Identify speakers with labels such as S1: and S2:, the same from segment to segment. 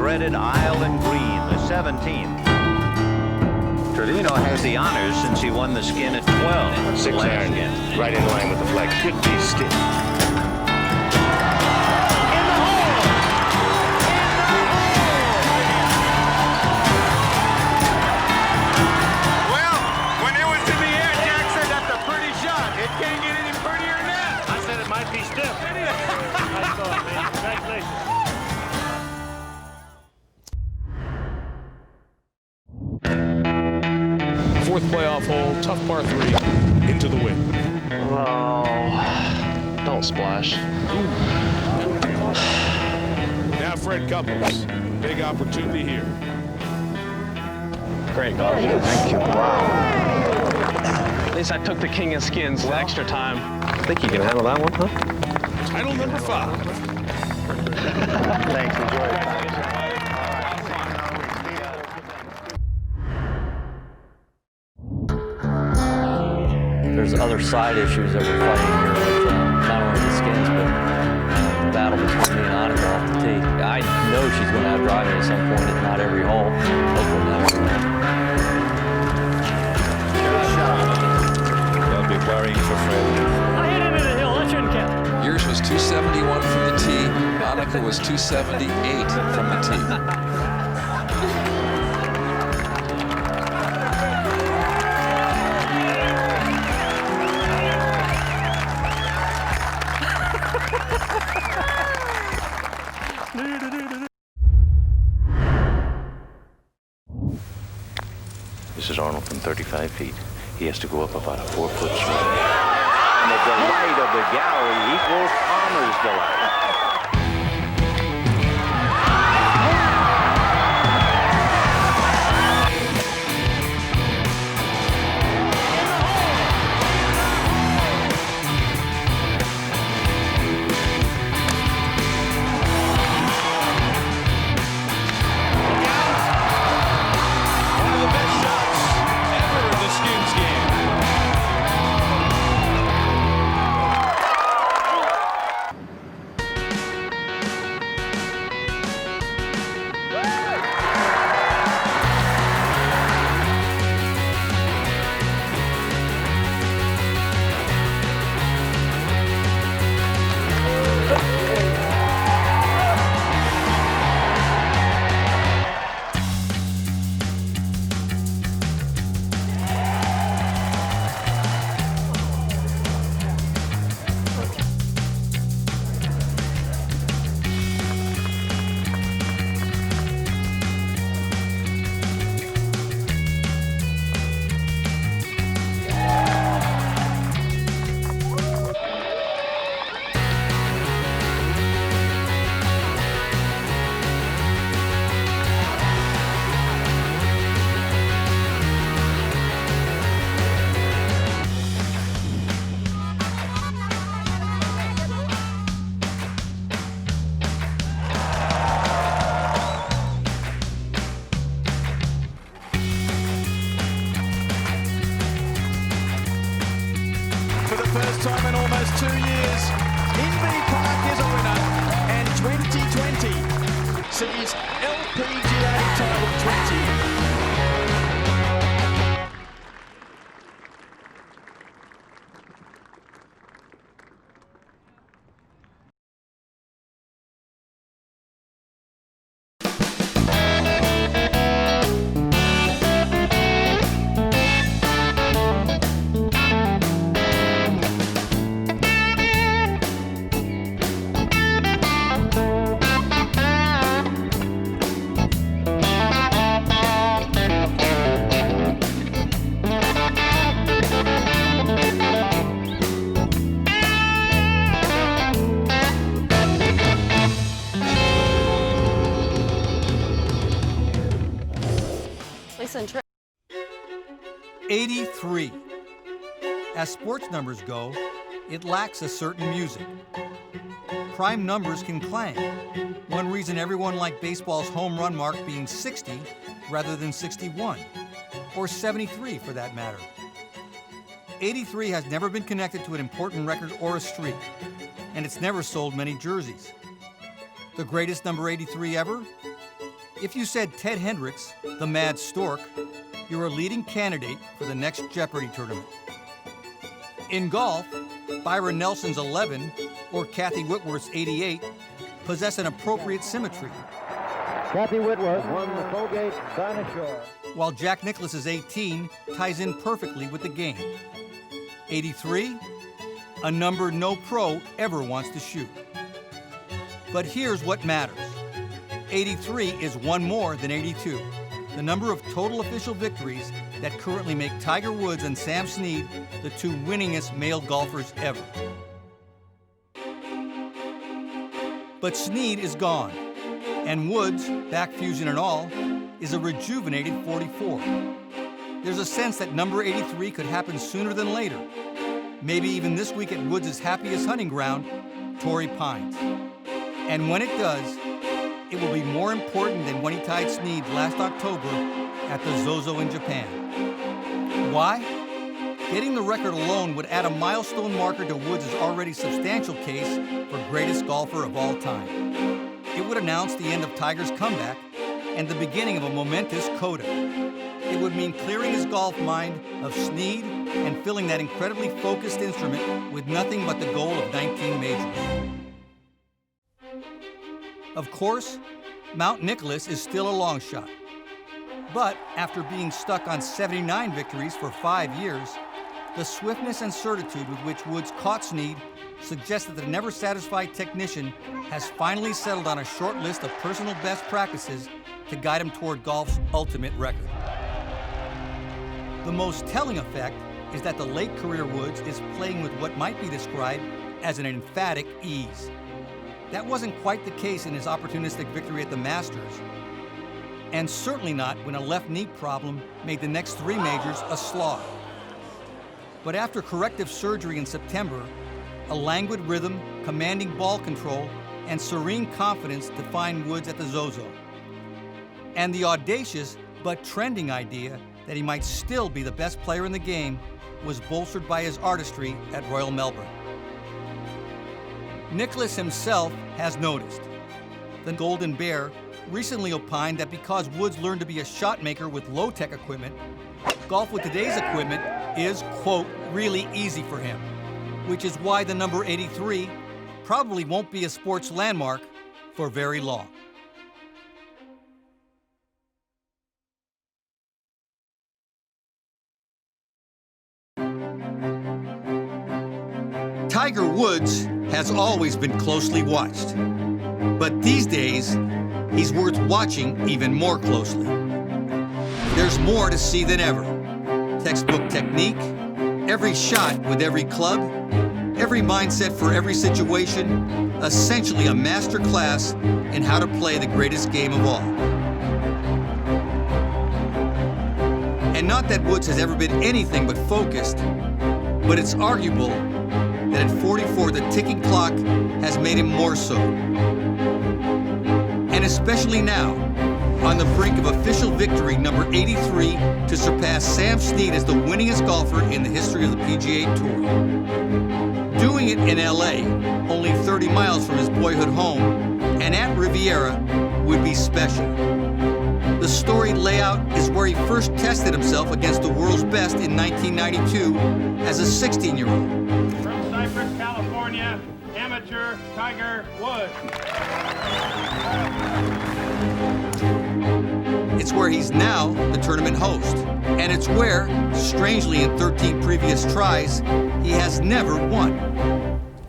S1: threaded island green, the 17th. Trevino has the honors since he won the skin at 12.
S2: 6 iron, right in line with the flag. Should be stiff.
S3: Fourth playoff hole, tough par 3, into the wind.
S4: Oh, don't splash.
S3: Now Fred Couples, big opportunity here.
S4: Great golf.
S2: Thank you. Wow.
S4: At least I took the king of skins the extra time.
S2: I think you can handle that one, huh?
S3: Title number 5.
S2: Thanks. Enjoy it.
S5: There's other side issues that we're fighting here with not only the skins, but the battle between me and Annika off the tee. I know she's going to have driving at some point, if not every hole. Hopefully not every hole.
S1: Good shot. That'll be worrying for Fred.
S6: I hit into the hill. That shouldn't count.
S7: Yours was 271 from the tee. Annika was 278 from the tee.
S2: This is Arnold from 35 feet. He has to go up about a 4-foot swing. And the delight of the gallery equals Palmer's delight.
S8: First time in almost 2 years, Inverby Park is a winner, and 2020 sees LPGA Title 20.
S9: Listen,
S10: 83. As sports numbers go, it lacks a certain music. Prime numbers can clang. One reason everyone liked baseball's home run mark being 60 rather than 61, or 73 for that matter. 83 has never been connected to an important record or a streak, and it's never sold many jerseys. The greatest number 83 ever? If you said Ted Hendricks, the Mad Stork, you're a leading candidate for the next Jeopardy tournament. In golf, Byron Nelson's 11 or Kathy Whitworth's 88 possess an appropriate symmetry.
S11: Kathy Whitworth won the Colgate Dinosaur.
S10: While Jack Nicklaus's 18 ties in perfectly with the game. 83, a number no pro ever wants to shoot. But here's what matters. 83 is one more than 82, the number of total official victories that currently make Tiger Woods and Sam Snead the two winningest male golfers ever. But Snead is gone, and Woods, back fusion and all, is a rejuvenated 44. There's a sense that number 83 could happen sooner than later, maybe even this week at Woods' happiest hunting ground, Torrey Pines. And when it does, it will be more important than when he tied Snead last October at the Zozo in Japan. Why? Getting the record alone would add a milestone marker to Woods' already substantial case for greatest golfer of all time. It would announce the end of Tiger's comeback and the beginning of a momentous coda. It would mean clearing his golf mind of Snead and filling that incredibly focused instrument with nothing but the goal of 19 majors. Of course, Mount Nicholas is still a long shot. But after being stuck on 79 victories for 5 years, the swiftness and certitude with which Woods caught Snead suggests that the never-satisfied technician has finally settled on a short list of personal best practices to guide him toward golf's ultimate record. The most telling effect is that the late career Woods is playing with what might be described as an emphatic ease. That wasn't quite the case in his opportunistic victory at the Masters, and certainly not when a left knee problem made the next 3 majors a slog. But after corrective surgery in September, a languid rhythm, commanding ball control, and serene confidence defined Woods at the Zozo. And the audacious but trending idea that he might still be the best player in the game was bolstered by his artistry at Royal Melbourne. Nicklaus himself has noticed. The Golden Bear recently opined that because Woods learned to be a shot maker with low-tech equipment, golf with today's equipment is, quote, really easy for him, which is why the number 83 probably won't be a sports landmark for very long. Tiger Woods has always been closely watched, but these days, he's worth watching even more closely. There's more to see than ever. Textbook technique, every shot with every club, every mindset for every situation, essentially a master class in how to play the greatest game of all. And not that Woods has ever been anything but focused, but it's arguable that at 44, the ticking clock has made him more so. And especially now, on the brink of official victory number 83 to surpass Sam Snead as the winningest golfer in the history of the PGA Tour. Doing it in LA, only 30 miles from his boyhood home, and at Riviera would be special. The storied layout is where he first tested himself against the world's best in 1992 as a 16-year-old.
S6: From Cypress, California, amateur Tiger Woods.
S10: It's where he's now the tournament host, and it's where, strangely in 13 previous tries, he has never won.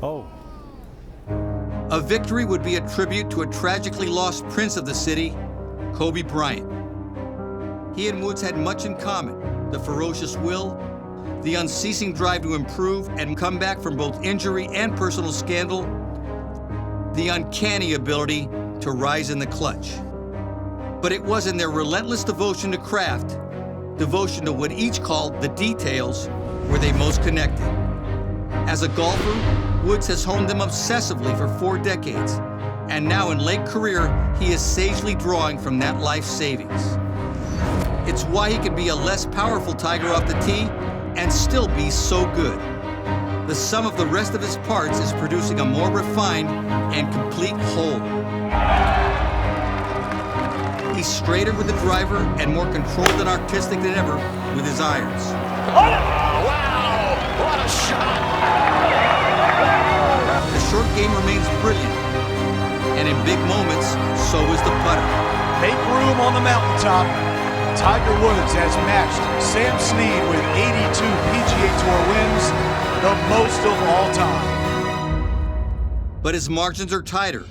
S11: Oh.
S10: A victory would be a tribute to a tragically lost prince of the city, Kobe Bryant. He and Woods had much in common: the ferocious will, the unceasing drive to improve and come back from both injury and personal scandal, the uncanny ability to rise in the clutch. But it was in their relentless devotion to craft, devotion to what each called the details, where they most connected. As a golfer, Woods has honed them obsessively for 4 decades, and now in late career, he is sagely drawing from that life savings. It's why he can be a less powerful Tiger off the tee and still be so good. The sum of the rest of his parts is producing a more refined and complete whole. He's straighter with the driver and more controlled and artistic than ever with his irons.
S8: Oh, wow! What a shot!
S10: The short game remains brilliant, and in big moments, so is the putter.
S8: Make room on the mountaintop. Tiger Woods has matched Sam Snead with 82 PGA Tour wins, the most of all time.
S10: But his margins are tighter,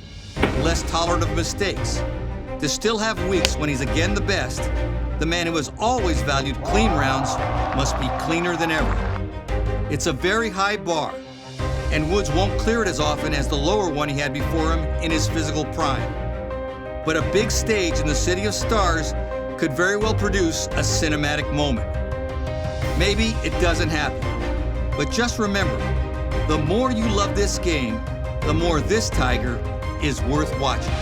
S10: less tolerant of mistakes. To still have weeks when he's again the best, the man who has always valued clean rounds must be cleaner than ever. It's a very high bar, and Woods won't clear it as often as the lower one he had before him in his physical prime. But a big stage in the City of Stars could very well produce a cinematic moment. Maybe it doesn't happen, but just remember, the more you love this game, the more this Tiger is worth watching.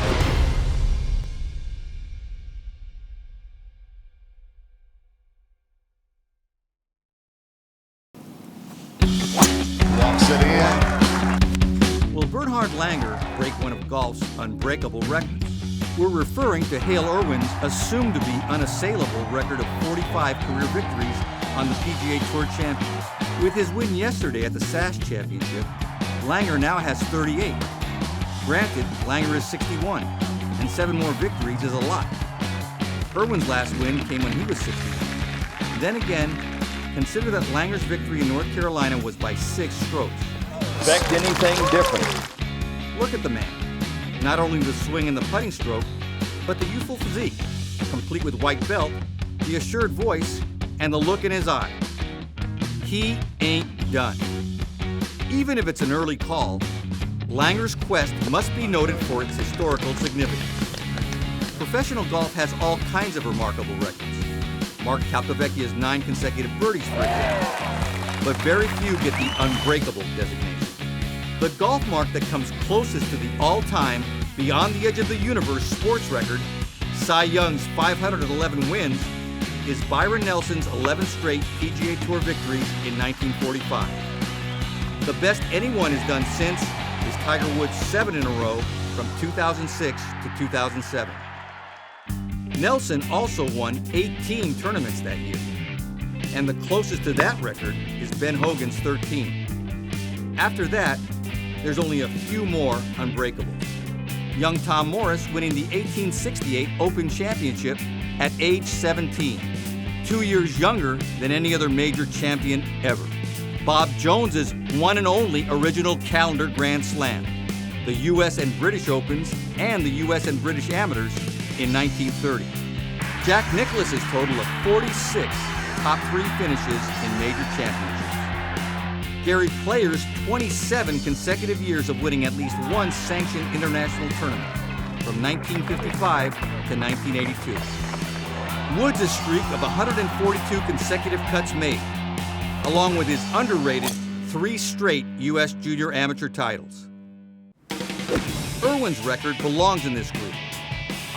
S8: Walks it in.
S10: Will Bernhard Langer break one of golf's unbreakable records? We're referring to Hale Irwin's assumed to be unassailable record of 45 career victories on the PGA Tour Champions. With his win yesterday at the SAS Championship, Langer now has 38. Granted, Langer is 61, and 7 more victories is a lot. Irwin's last win came when he was 61. Then again, consider that Langer's victory in North Carolina was by 6 strokes.
S11: Expect anything different?
S10: Look at the man. Not only the swing and the putting stroke, but the youthful physique, complete with white belt, the assured voice, and the look in his eye. He ain't done. Even if it's an early call, Langer's quest must be noted for its historical significance. Professional golf has all kinds of remarkable records. Mark Calcavecchia's 9 consecutive birdies, for example. But very few get the unbreakable designation. The golf mark that comes closest to the all-time, beyond the edge of the universe sports record, Cy Young's 511 wins, is Byron Nelson's 11 straight PGA Tour victories in 1945. The best anyone has done since is Tiger Woods' 7 in a row from 2006 to 2007. Nelson also won 18 tournaments that year, and the closest to that record is Ben Hogan's 13. After that, there's only a few more unbreakables. Young Tom Morris winning the 1868 Open Championship at age 17, 2 years younger than any other major champion ever. Bob Jones's one and only original calendar Grand Slam, the U.S. and British Opens and the U.S. and British Amateurs in 1930. Jack Nicklaus's total of 46 top 3 finishes in major championships. Gary Player's 27 consecutive years of winning at least one sanctioned international tournament, from 1955 to 1982. Woods' streak of 142 consecutive cuts made, along with his underrated 3 straight U.S. Junior Amateur titles. Irwin's record belongs in this group.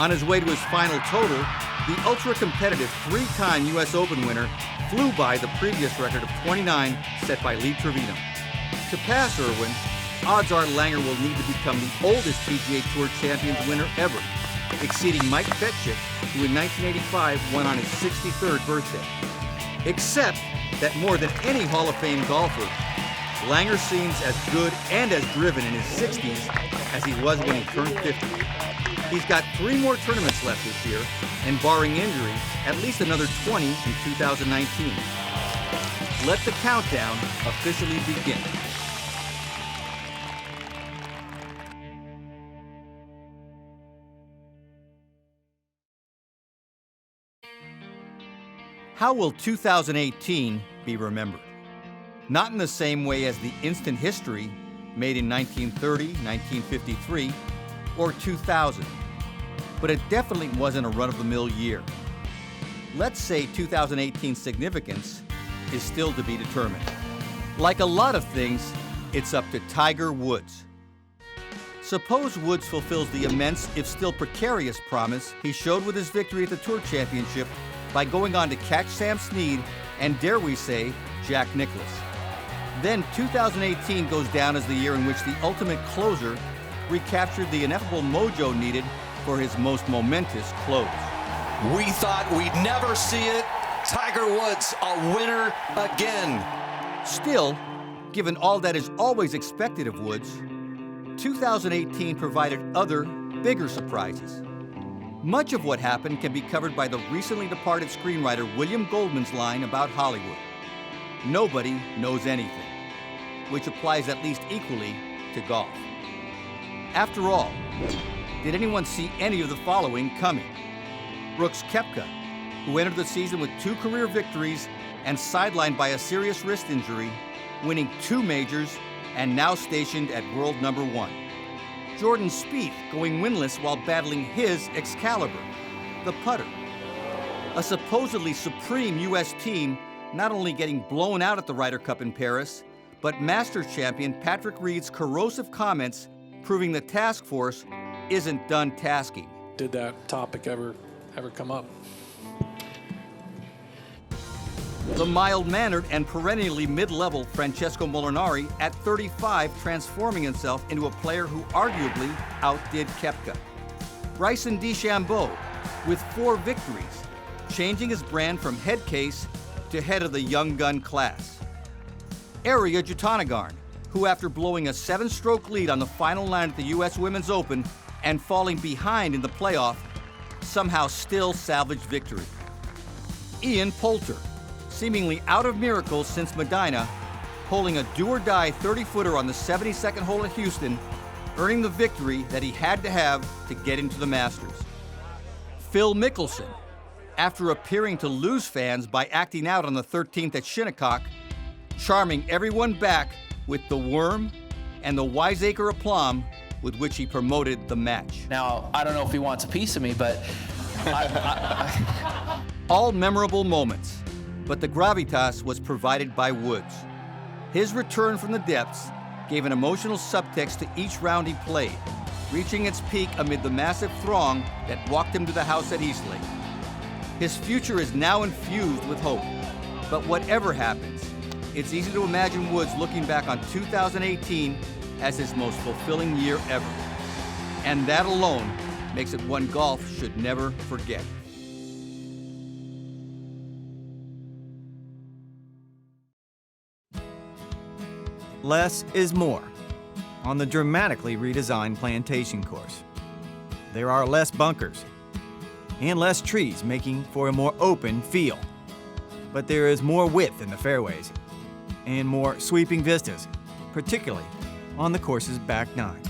S10: On his way to his final total, the ultra-competitive 3-time U.S. Open winner flew by the previous record of 29 set by Lee Trevino. To pass Irwin, odds are Langer will need to become the oldest PGA Tour Champions winner ever, exceeding Mike Petchik, who in 1985 won on his 63rd birthday. Except that more than any Hall of Fame golfer, Langer seems as good and as driven in his 60s as he was when he turned 50. He's got 3 more tournaments left this year, and barring injury, at least another 20 in 2019. Let the countdown officially begin. How will 2018 be remembered? Not in the same way as the instant history made in 1930, 1953, or 2000, but it definitely wasn't a run-of-the-mill year. Let's say 2018's significance is still to be determined. Like a lot of things, it's up to Tiger Woods. Suppose Woods fulfills the immense, if still precarious, promise he showed with his victory at the Tour Championship by going on to catch Sam Snead and, dare we say, Jack Nicklaus. Then 2018 goes down as the year in which the ultimate closer recaptured the ineffable mojo needed for his most momentous close.
S12: We thought we'd never see it. Tiger Woods, a winner again.
S10: Still, given all that is always expected of Woods, 2018 provided other, bigger surprises. Much of what happened can be covered by the recently departed screenwriter William Goldman's line about Hollywood. Nobody knows anything, which applies at least equally to golf. After all, did anyone see any of the following coming? Brooks Koepka, who entered the season with 2 career victories and sidelined by a serious wrist injury, winning 2 majors and now stationed at world number 1. Jordan Spieth going winless while battling his Excalibur, the putter. A supposedly supreme U.S. team not only getting blown out at the Ryder Cup in Paris, but Masters champion Patrick Reed's corrosive comments proving the task force isn't done tasking.
S3: Did that topic ever come up?
S10: The mild-mannered and perennially mid-level Francesco Molinari at 35 transforming himself into a player who arguably outdid Koepka. Bryson DeChambeau with 4 victories, changing his brand from head case to head of the young gun class. Ariya Jutanugarn, who after blowing a 7-stroke lead on the final 9 at the U.S. Women's Open and falling behind in the playoff, somehow still salvaged victory. Ian Poulter, seemingly out of miracles since Medina, holding a do-or-die 30-footer on the 72nd hole at Houston, earning the victory that he had to have to get into the Masters. Phil Mickelson, after appearing to lose fans by acting out on the 13th at Shinnecock, charming everyone back with the worm and the wiseacre aplomb with which he promoted the match.
S13: Now, I don't know if he wants a piece of me, but
S10: All memorable moments, but the gravitas was provided by Woods. His return from the depths gave an emotional subtext to each round he played, reaching its peak amid the massive throng that walked him to the house at Eastlake. His future is now infused with hope, but whatever happens, it's easy to imagine Woods looking back on 2018 as his most fulfilling year ever. And that alone makes it one golf should never forget.
S14: Less is more on the dramatically redesigned plantation course. There are less bunkers and less trees, making for a more open feel. But there is more width in the fairways and more sweeping vistas, particularly on the course's back 9.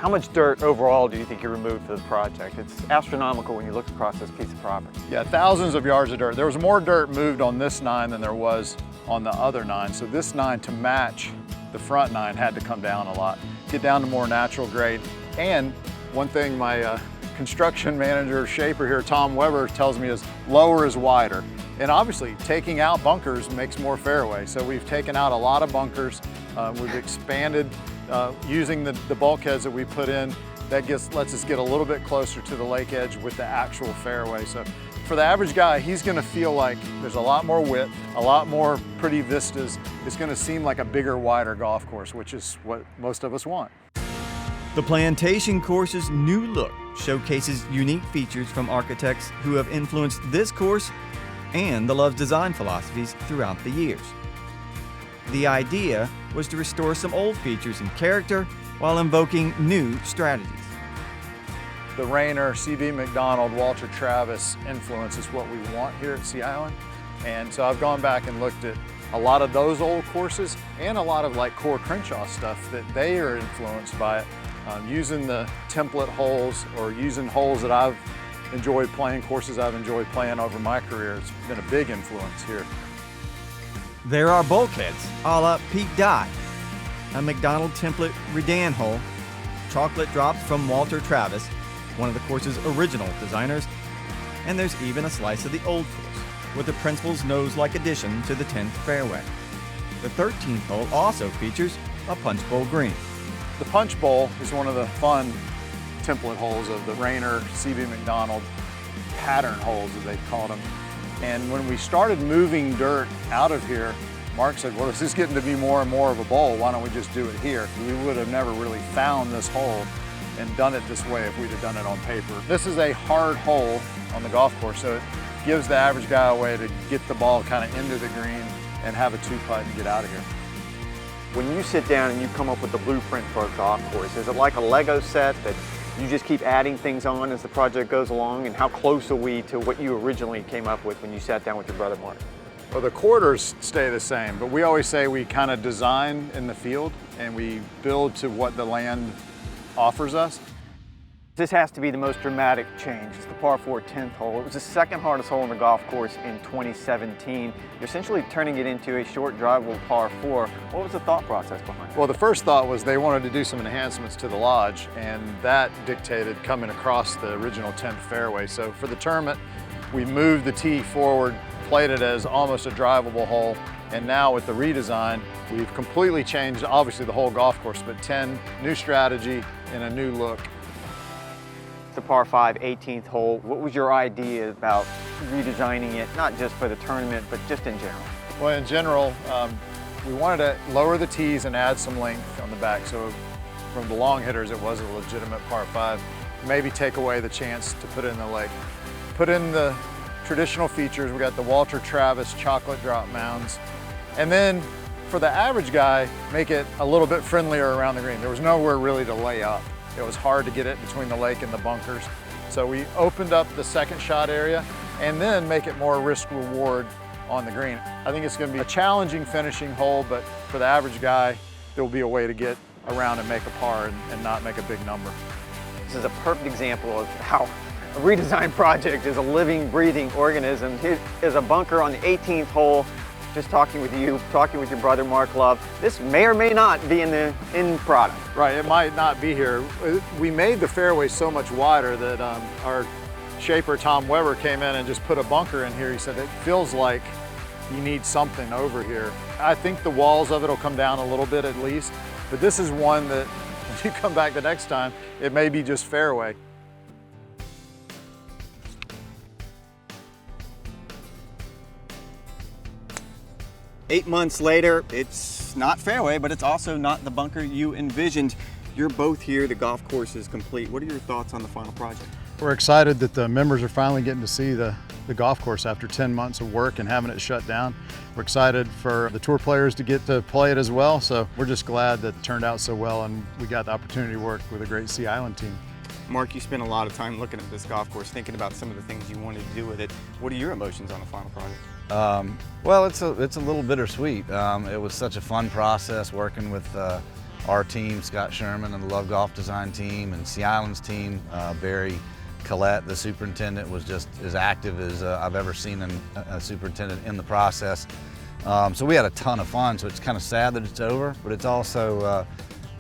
S15: How much dirt overall do you think you removed for the project? It's astronomical when you look across this piece of property.
S16: Yeah, thousands of yards of dirt. There was more dirt moved on this 9 than there was on the other 9. So this 9, to match the front 9, had to come down a lot, get down to more natural grade. And one thing my construction manager, shaper here, Tom Weber, tells me is lower is wider. And obviously taking out bunkers makes more fairway. So we've taken out a lot of bunkers. We've expanded using the bulkheads that we put in. That lets us get a little bit closer to the lake edge with the actual fairway. So for the average guy, he's gonna feel like there's a lot more width, a lot more pretty vistas. It's gonna seem like a bigger, wider golf course, which is what most of us want.
S14: The plantation course's new look showcases unique features from architects who have influenced this course and the Love's design philosophies throughout the years. The idea was to restore some old features and character while invoking new strategies.
S16: The Rayner, C.B. McDonald, Walter Travis influence is what we want here at Sea Island. And so I've gone back and looked at a lot of those old courses and a lot of like Core Crenshaw stuff that they are influenced by it. Using the template holes or using holes that I've enjoyed playing, courses I've enjoyed playing over my career. It's been a big influence here.
S14: There are bulkheads a la Pete Dye, a McDonald template Redan hole, chocolate drops from Walter Travis, one of the course's original designers, and there's even a slice of the old course with the principal's nose-like addition to the 10th fairway. The 13th hole also features a punch bowl green.
S16: The punch bowl is one of the fun template holes of the Rayner, C.B. McDonald pattern holes, as they called them. And when we started moving dirt out of here, Mark said, well, this is getting to be more and more of a bowl. Why don't we just do it here? We would have never really found this hole and done it this way if we'd have done it on paper. This is a hard hole on the golf course, so it gives the average guy a way to get the ball kind of into the green and have a two-putt and get out of here.
S15: When you sit down and you come up with the blueprint for a golf course, is it like a Lego set that you just keep adding things on as the project goes along? And how close are we to what you originally came up with when you sat down with your brother Mark?
S16: Well, the quarters stay the same, but we always say we kind of design in the field and we build to what the land offers us.
S15: This has to be the most dramatic change. It's the par 4 10th hole. It was the second hardest hole on the golf course in 2017. You're essentially turning it into a short drivable par 4. What was the thought process behind it?
S16: Well, the first thought was they wanted to do some enhancements to the lodge, and that dictated coming across the original 10th fairway. So for the tournament, we moved the tee forward, played it as almost a drivable hole, and now with the redesign, we've completely changed, obviously, the whole golf course, but 10, new strategy and a new look.
S15: The par 5 18th hole. What was your idea about redesigning it, not just for the tournament, but just in general?
S16: Well, in general, we wanted to lower the tees and add some length on the back. So from the long hitters, it was a legitimate par 5. Maybe take away the chance to put it in the lake. Put in the traditional features. We got the Walter Travis chocolate drop mounds. And then for the average guy, make it a little bit friendlier around the green. There was nowhere really to lay up. It was hard to get it between the lake and the bunkers. So we opened up the second shot area and then make it more risk reward on the green. I think it's going to be a challenging finishing hole, but for the average guy, there will be a way to get around and make a par and not make a big number.
S15: This is a perfect example of how a redesign project is a living, breathing organism. Here is a bunker on the 18th hole. Just talking with you, talking with your brother Mark Love. This may or may not be in the end product.
S16: Right, it might not be here. We made the fairway so much wider that our shaper Tom Weber came in and just put a bunker in here. He said it feels like you need something over here. I think the walls of it will come down a little bit at least, but this is one that when you come back the next time, it may be just fairway.
S17: Eight months later, it's not fairway, but it's also not the bunker you envisioned. You're both here, the golf course is complete. What are your thoughts on the final project?
S16: We're excited that the members are finally getting to see the golf course after 10 months of work and having it shut down. We're excited for the tour players to get to play it as well, so we're just glad that it turned out so well and we got the opportunity to work with a great Sea Island team.
S17: Mark, you spent a lot of time looking at this golf course, thinking about some of the things you wanted to do with it. What are your emotions on the final project?
S18: Well, it's a little bittersweet. It was such a fun process working with our team, Scott Sherman and the Love Golf Design team, and Sea Island's team. Barry Collette, the superintendent, was just as active as I've ever seen a superintendent in the process. So we had a ton of fun, so it's kind of sad that it's over, but it's also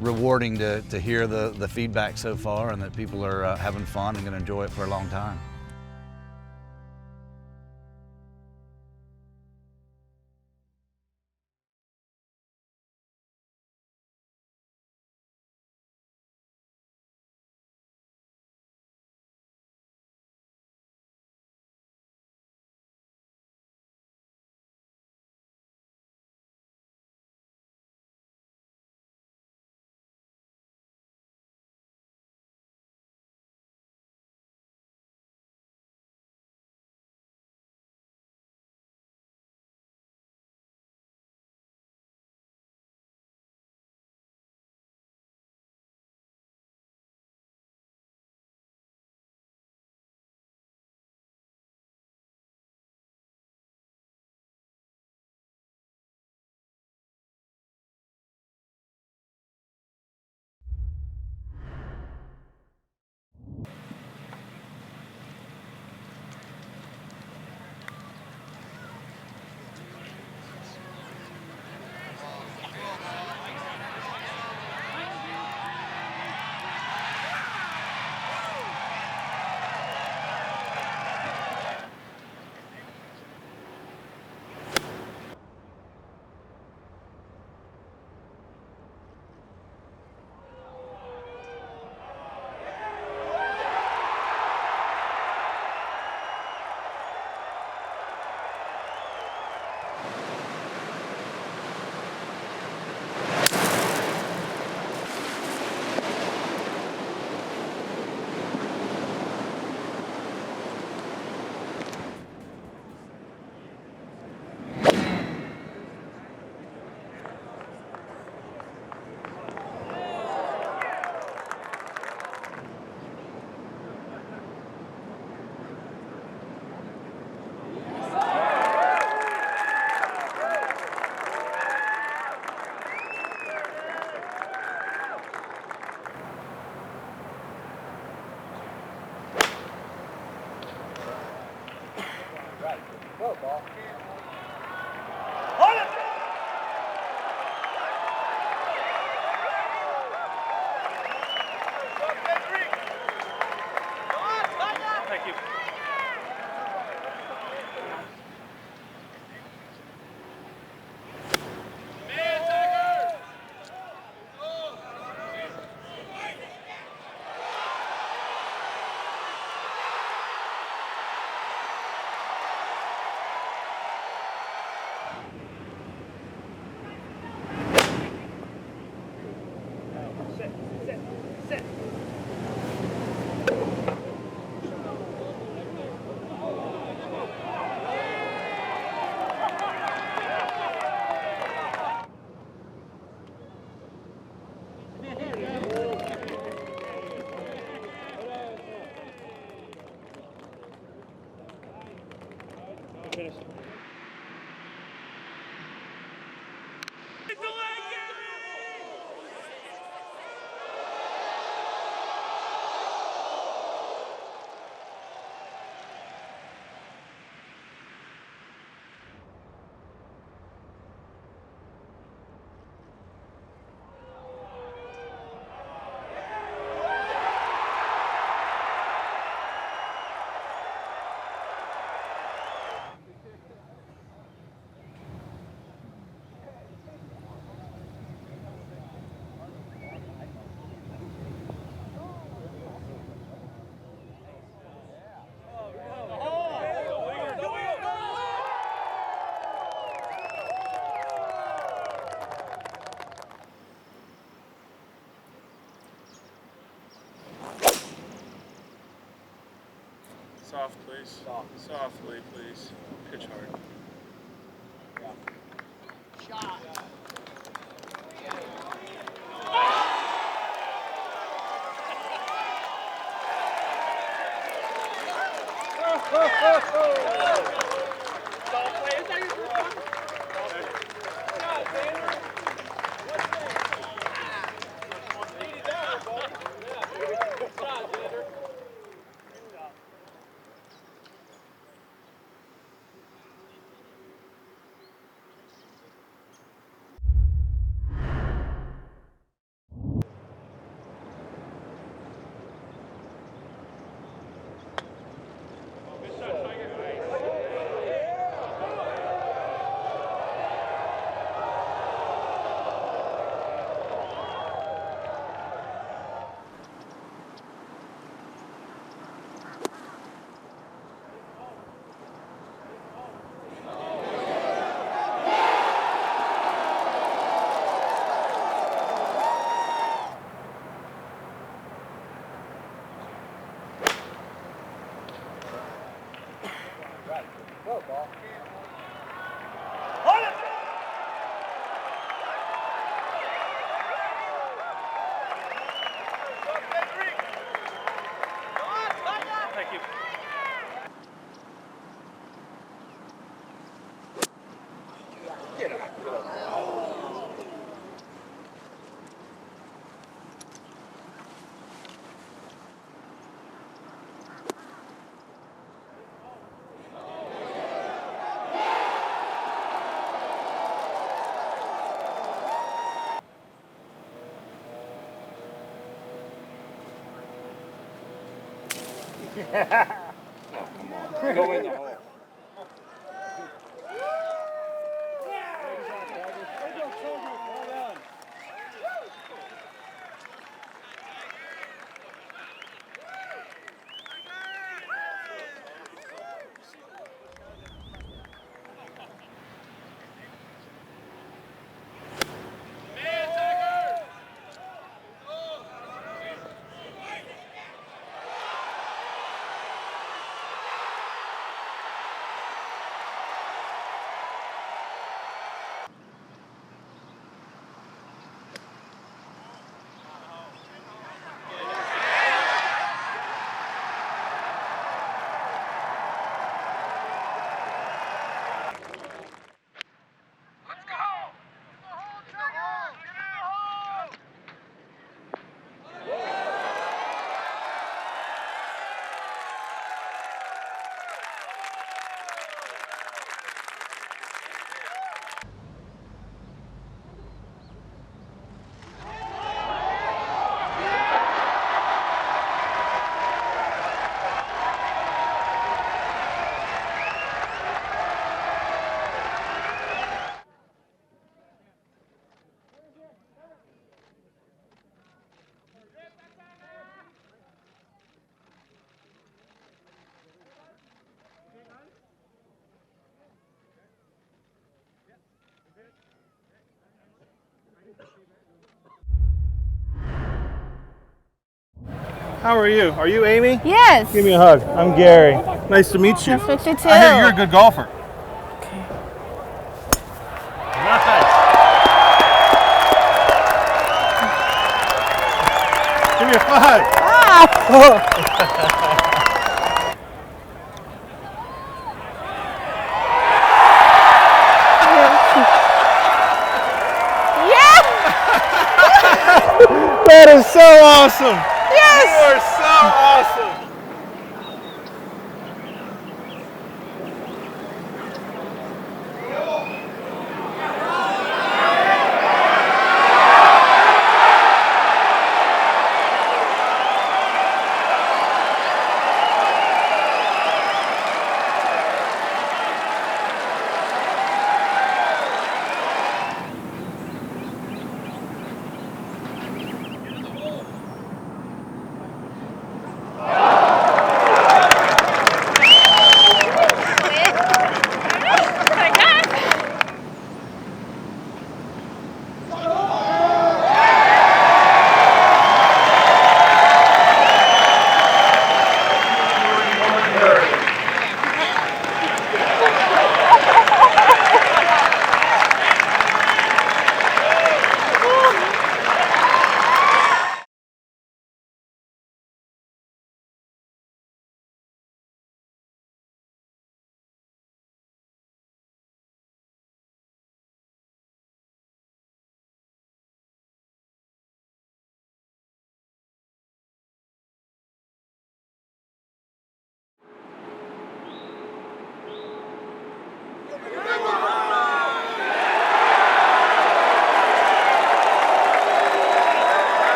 S18: rewarding to hear the feedback so far and that people are having fun and going to enjoy it for a long time.
S6: Thank you. Finish.
S19: Soft, please. Softly, please. Pitch hard.
S6: Shot. Thank you.
S11: Go in the hole.
S19: How are you? Are you Amy?
S9: Yes.
S19: Give me a hug. I'm Gary. Nice to meet you.
S9: Nice to meet you too.
S19: I hear you're a good golfer. Nice. Give me a 5. That is so awesome.
S9: Yes.
S19: You are so awesome.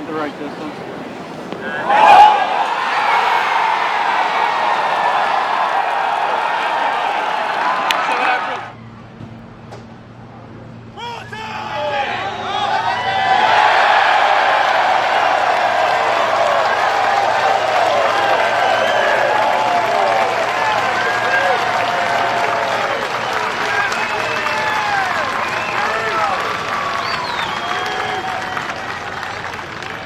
S6: The right distance.